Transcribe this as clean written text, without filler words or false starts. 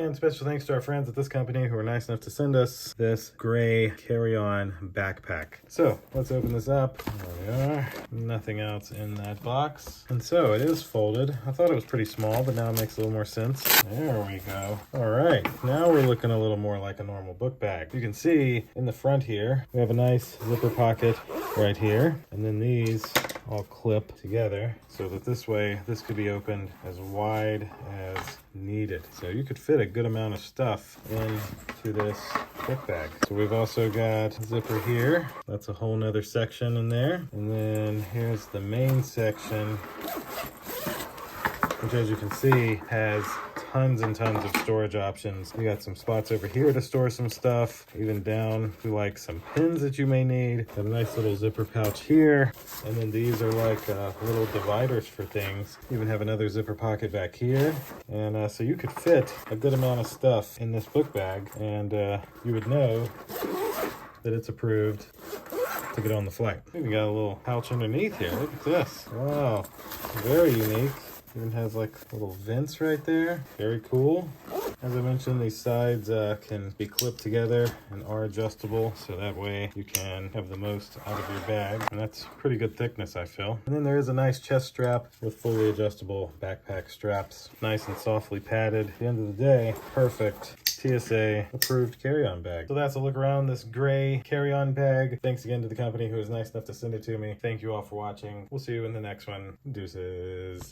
And special thanks to our friends at this company who were nice enough to send us this gray carry-on backpack. So let's open this up. There we are. Nothing else in that box. And so it is folded. I thought it was pretty small, but now it makes a little more sense. There we go. All right, now we're looking a little more like a normal book bag. You can see in the front here, we have a nice zipper pocket right here. And then these all clip together so that this way, this could be opened as wide as needed. So you could fit a good amount of stuff into this book bag. So we've also got a zipper here. That's a whole nother section in there. And then here's the main section, which as you can see has tons and tons of storage options. We got some spots over here to store some stuff, even down to like some pins that you may need. Got a nice little zipper pouch here. And then these are like little dividers for things. Even have another zipper pocket back here. And so you could fit a good amount of stuff in this book bag, and you would know that it's approved to get on the flight. Even got a little pouch underneath here. Look at this. Wow, very unique. Even has like little vents right there. Very cool. As I mentioned, these sides can be clipped together and are adjustable, so that way you can have the most out of your bag. And that's pretty good thickness, I feel. And then there is a nice chest strap with fully adjustable backpack straps. Nice and softly padded. At the end of the day, perfect TSA approved carry-on bag. So that's a look around this gray carry-on bag. Thanks again to the company who was nice enough to send it to me. Thank you all for watching. We'll see you in the next one. Deuces.